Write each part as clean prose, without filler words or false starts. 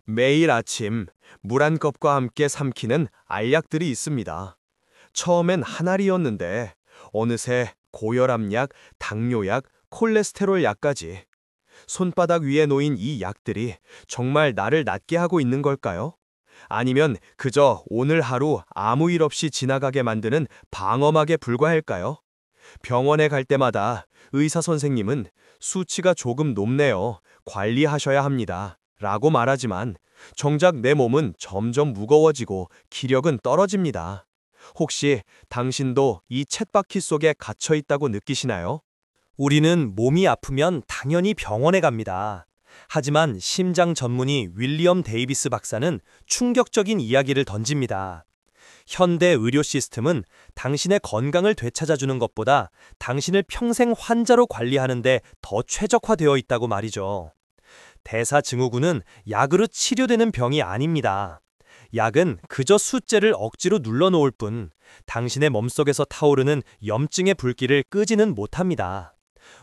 매일 아침 물 한 컵과 함께 삼키는 알약들이 있습니다. 처음엔 한 알이었는데 어느새 고혈압약, 당뇨약, 콜레스테롤 약까지 손바닥 위에 놓인 이 약들이 정말 나를 낫게 하고 있는 걸까요? 아니면 그저 오늘 하루 아무 일 없이 지나가게 만드는 방어막에 불과할까요? 병원에 갈 때마다 의사 선생님은 수치가 조금 높네요. 관리하셔야 합니다. 라고 말하지만 정작 내 몸은 점점 무거워지고 기력은 떨어집니다. 혹시 당신도 이 쳇바퀴 속에 갇혀 있다고 느끼시나요? 우리는 몸이 아프면 당연히 병원에 갑니다. 하지만 심장 전문의 윌리엄 데이비스 박사는 충격적인 이야기를 던집니다. 현대 의료 시스템은 당신의 건강을 되찾아주는 것보다 당신을 평생 환자로 관리하는데 더 최적화되어 있다고 말이죠. 대사증후군은 약으로 치료되는 병이 아닙니다. 약은 그저 숫제를 억지로 눌러놓을 뿐 당신의 몸속에서 타오르는 염증의 불길을 끄지는 못합니다.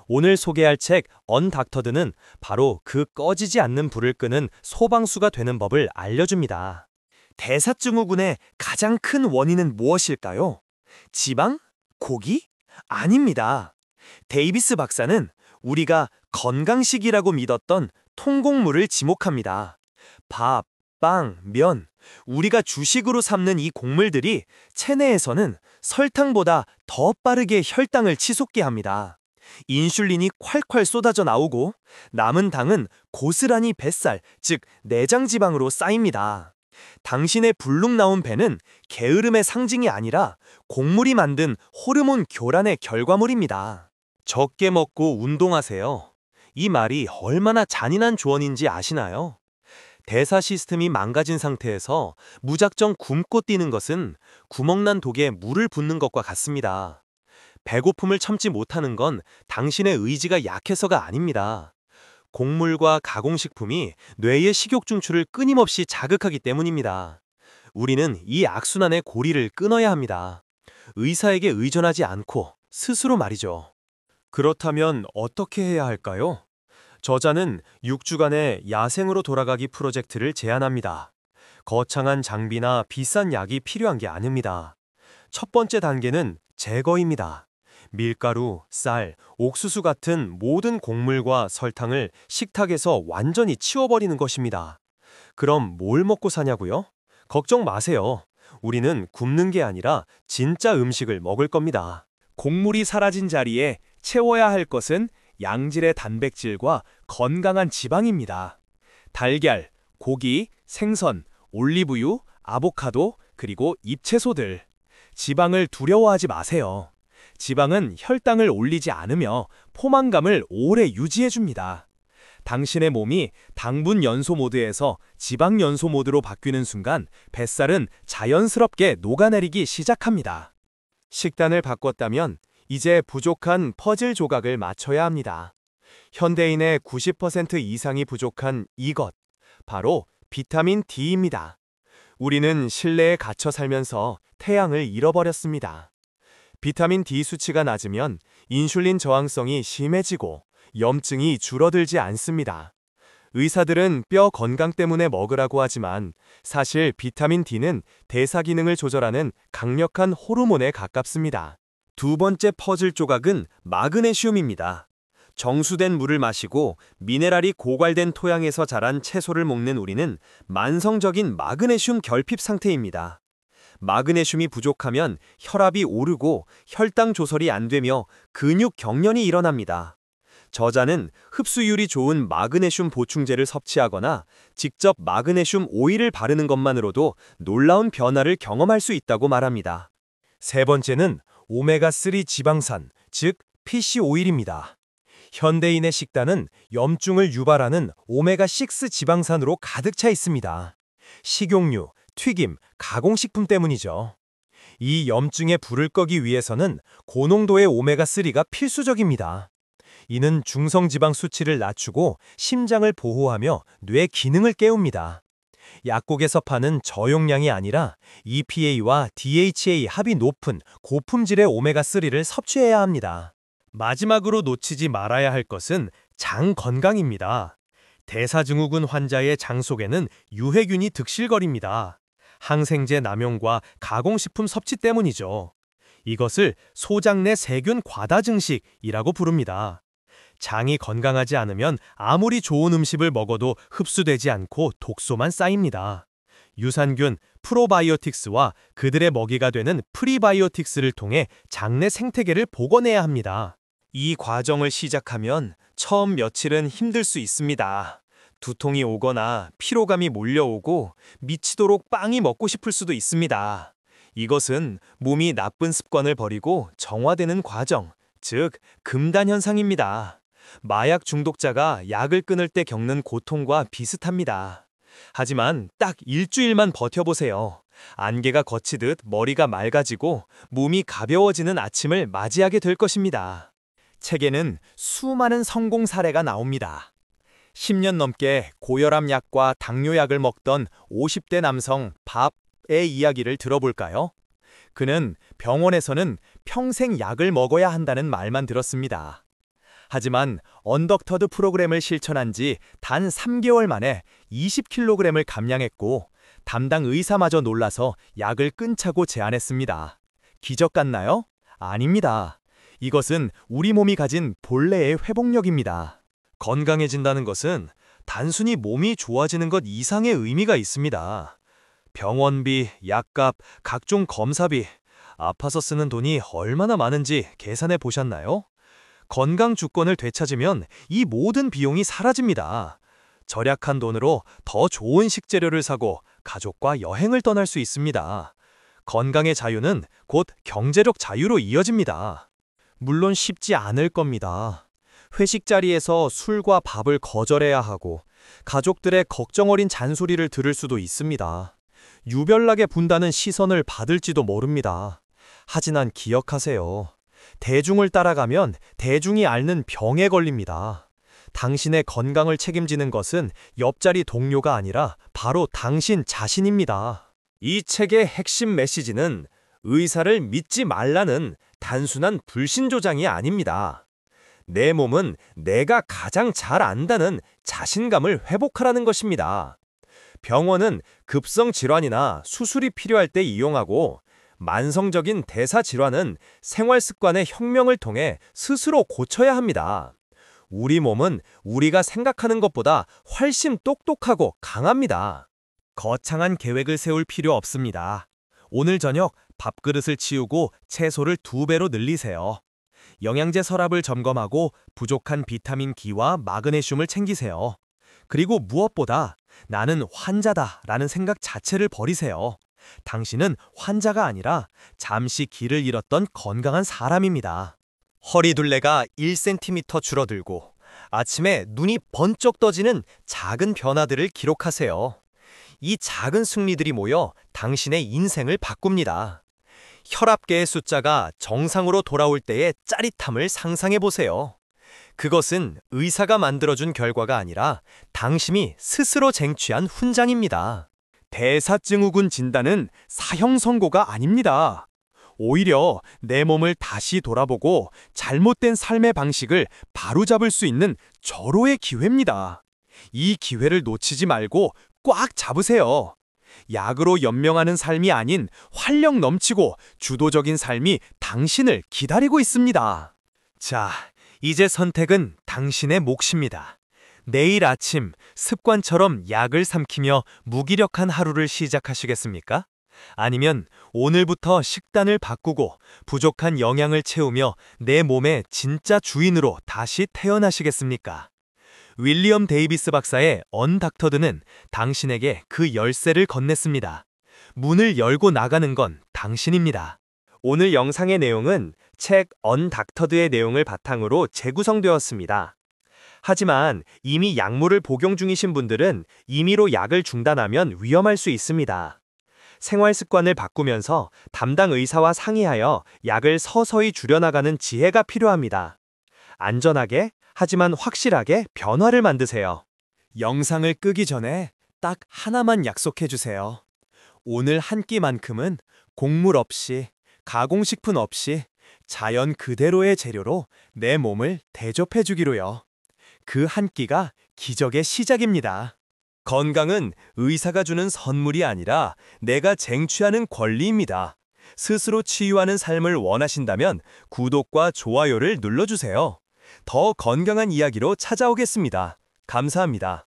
오늘 소개할 책 언닥터드는 바로 그 꺼지지 않는 불을 끄는 소방수가 되는 법을 알려줍니다. 대사증후군의 가장 큰 원인은 무엇일까요? 지방? 고기? 아닙니다. 데이비스 박사는 우리가 건강식이라고 믿었던 통곡물을 지목합니다. 밥, 빵, 면, 우리가 주식으로 삼는 이 곡물들이 체내에서는 설탕보다 더 빠르게 혈당을 치솟게 합니다. 인슐린이 콸콸 쏟아져 나오고 남은 당은 고스란히 뱃살, 즉 내장 지방으로 쌓입니다. 당신의 불룩 나온 배는 게으름의 상징이 아니라 곡물이 만든 호르몬 교란의 결과물입니다. 적게 먹고 운동하세요. 이 말이 얼마나 잔인한 조언인지 아시나요? 대사 시스템이 망가진 상태에서 무작정 굶고 뛰는 것은 구멍난 독에 물을 붓는 것과 같습니다. 배고픔을 참지 못하는 건 당신의 의지가 약해서가 아닙니다. 곡물과 가공식품이 뇌의 식욕 중추를 끊임없이 자극하기 때문입니다. 우리는 이 악순환의 고리를 끊어야 합니다. 의사에게 의존하지 않고 스스로 말이죠. 그렇다면 어떻게 해야 할까요? 저자는 6주간의 야생으로 돌아가기 프로젝트를 제안합니다. 거창한 장비나 비싼 약이 필요한 게 아닙니다. 첫 번째 단계는 제거입니다. 밀가루, 쌀, 옥수수 같은 모든 곡물과 설탕을 식탁에서 완전히 치워버리는 것입니다. 그럼 뭘 먹고 사냐고요? 걱정 마세요. 우리는 굶는 게 아니라 진짜 음식을 먹을 겁니다. 곡물이 사라진 자리에 채워야 할 것은 양질의 단백질과 건강한 지방입니다. 달걀, 고기, 생선, 올리브유, 아보카도, 그리고 잎채소들. 지방을 두려워하지 마세요. 지방은 혈당을 올리지 않으며 포만감을 오래 유지해줍니다. 당신의 몸이 당분 연소 모드에서 지방 연소 모드로 바뀌는 순간 뱃살은 자연스럽게 녹아내리기 시작합니다. 식단을 바꿨다면 이제 부족한 퍼즐 조각을 맞춰야 합니다. 현대인의 90% 이상이 부족한 이것, 바로 비타민 D입니다. 우리는 실내에 갇혀 살면서 태양을 잃어버렸습니다. 비타민 D 수치가 낮으면 인슐린 저항성이 심해지고 염증이 줄어들지 않습니다. 의사들은 뼈 건강 때문에 먹으라고 하지만 사실 비타민 D는 대사 기능을 조절하는 강력한 호르몬에 가깝습니다. 두 번째 퍼즐 조각은 마그네슘입니다. 정수된 물을 마시고 미네랄이 고갈된 토양에서 자란 채소를 먹는 우리는 만성적인 마그네슘 결핍 상태입니다. 마그네슘이 부족하면 혈압이 오르고 혈당 조절이 안 되며 근육 경련이 일어납니다. 저자는 흡수율이 좋은 마그네슘 보충제를 섭취하거나 직접 마그네슘 오일을 바르는 것만으로도 놀라운 변화를 경험할 수 있다고 말합니다. 세 번째는 오메가3 지방산, 즉 피쉬 오일입니다. 현대인의 식단은 염증을 유발하는 오메가6 지방산으로 가득 차 있습니다. 식용유, 튀김, 가공식품 때문이죠. 이 염증의 불을 꺼기 위해서는 고농도의 오메가3가 필수적입니다. 이는 중성지방 수치를 낮추고 심장을 보호하며 뇌 기능을 깨웁니다. 약국에서 파는 저용량이 아니라 EPA와 DHA 합이 높은 고품질의 오메가3를 섭취해야 합니다. 마지막으로 놓치지 말아야 할 것은 장 건강입니다. 대사증후군 환자의 장 속에는 유해균이 득실거립니다. 항생제 남용과 가공식품 섭취 때문이죠. 이것을 소장 내 세균 과다 증식이라고 부릅니다. 장이 건강하지 않으면 아무리 좋은 음식을 먹어도 흡수되지 않고 독소만 쌓입니다. 유산균, 프로바이오틱스와 그들의 먹이가 되는 프리바이오틱스를 통해 장내 생태계를 복원해야 합니다. 이 과정을 시작하면 처음 며칠은 힘들 수 있습니다. 두통이 오거나 피로감이 몰려오고 미치도록 빵이 먹고 싶을 수도 있습니다. 이것은 몸이 나쁜 습관을 버리고 정화되는 과정, 즉 금단 현상입니다. 마약 중독자가 약을 끊을 때 겪는 고통과 비슷합니다. 하지만 딱 일주일만 버텨보세요. 안개가 걷히듯 머리가 맑아지고 몸이 가벼워지는 아침을 맞이하게 될 것입니다. 책에는 수많은 성공 사례가 나옵니다. 10년 넘게 고혈압 약과 당뇨약을 먹던 50대 남성 밥의 이야기를 들어볼까요? 그는 병원에서는 평생 약을 먹어야 한다는 말만 들었습니다. 하지만 언덕터드 프로그램을 실천한 지 단 3개월 만에 20kg을 감량했고 담당 의사마저 놀라서 약을 끊자고 제안했습니다. 기적 같나요? 아닙니다. 이것은 우리 몸이 가진 본래의 회복력입니다. 건강해진다는 것은 단순히 몸이 좋아지는 것 이상의 의미가 있습니다. 병원비, 약값, 각종 검사비, 아파서 쓰는 돈이 얼마나 많은지 계산해 보셨나요? 건강 주권을 되찾으면 이 모든 비용이 사라집니다. 절약한 돈으로 더 좋은 식재료를 사고 가족과 여행을 떠날 수 있습니다. 건강의 자유는 곧 경제력 자유로 이어집니다. 물론 쉽지 않을 겁니다. 회식 자리에서 술과 밥을 거절해야 하고 가족들의 걱정 어린 잔소리를 들을 수도 있습니다. 유별나게 분다는 시선을 받을지도 모릅니다. 하지만 기억하세요. 대중을 따라가면 대중이 앓는 병에 걸립니다. 당신의 건강을 책임지는 것은 옆자리 동료가 아니라 바로 당신 자신입니다. 이 책의 핵심 메시지는 의사를 믿지 말라는 단순한 불신조장이 아닙니다. 내 몸은 내가 가장 잘 안다는 자신감을 회복하라는 것입니다. 병원은 급성 질환이나 수술이 필요할 때 이용하고 만성적인 대사 질환은 생활 습관의 혁명을 통해 스스로 고쳐야 합니다. 우리 몸은 우리가 생각하는 것보다 훨씬 똑똑하고 강합니다. 거창한 계획을 세울 필요 없습니다. 오늘 저녁 밥그릇을 치우고 채소를 2배로 늘리세요. 영양제 서랍을 점검하고 부족한 비타민 D와 마그네슘을 챙기세요. 그리고 무엇보다 나는 환자다라는 생각 자체를 버리세요. 당신은 환자가 아니라 잠시 길을 잃었던 건강한 사람입니다. 허리둘레가 1cm 줄어들고 아침에 눈이 번쩍 떠지는 작은 변화들을 기록하세요. 이 작은 승리들이 모여 당신의 인생을 바꿉니다. 혈압계의 숫자가 정상으로 돌아올 때의 짜릿함을 상상해 보세요. 그것은 의사가 만들어준 결과가 아니라 당신이 스스로 쟁취한 훈장입니다. 대사증후군 진단은 사형 선고가 아닙니다. 오히려 내 몸을 다시 돌아보고 잘못된 삶의 방식을 바로잡을 수 있는 절호의 기회입니다. 이 기회를 놓치지 말고 꽉 잡으세요. 약으로 연명하는 삶이 아닌 활력 넘치고 주도적인 삶이 당신을 기다리고 있습니다. 자, 이제 선택은 당신의 몫입니다. 내일 아침 습관처럼 약을 삼키며 무기력한 하루를 시작하시겠습니까? 아니면 오늘부터 식단을 바꾸고 부족한 영양을 채우며 내 몸의 진짜 주인으로 다시 태어나시겠습니까? 윌리엄 데이비스 박사의 언닥터드는 당신에게 그 열쇠를 건넸습니다. 문을 열고 나가는 건 당신입니다. 오늘 영상의 내용은 책 언닥터드의 내용을 바탕으로 재구성되었습니다. 하지만 이미 약물을 복용 중이신 분들은 임의로 약을 중단하면 위험할 수 있습니다. 생활 습관을 바꾸면서 담당 의사와 상의하여 약을 서서히 줄여나가는 지혜가 필요합니다. 안전하게, 하지만 확실하게 변화를 만드세요. 영상을 끄기 전에 딱 하나만 약속해 주세요. 오늘 한 끼만큼은 곡물 없이, 가공식품 없이 자연 그대로의 재료로 내 몸을 대접해 주기로요. 그 한 끼가 기적의 시작입니다. 건강은 의사가 주는 선물이 아니라 내가 쟁취하는 권리입니다. 스스로 치유하는 삶을 원하신다면 구독과 좋아요를 눌러주세요. 더 건강한 이야기로 찾아오겠습니다. 감사합니다.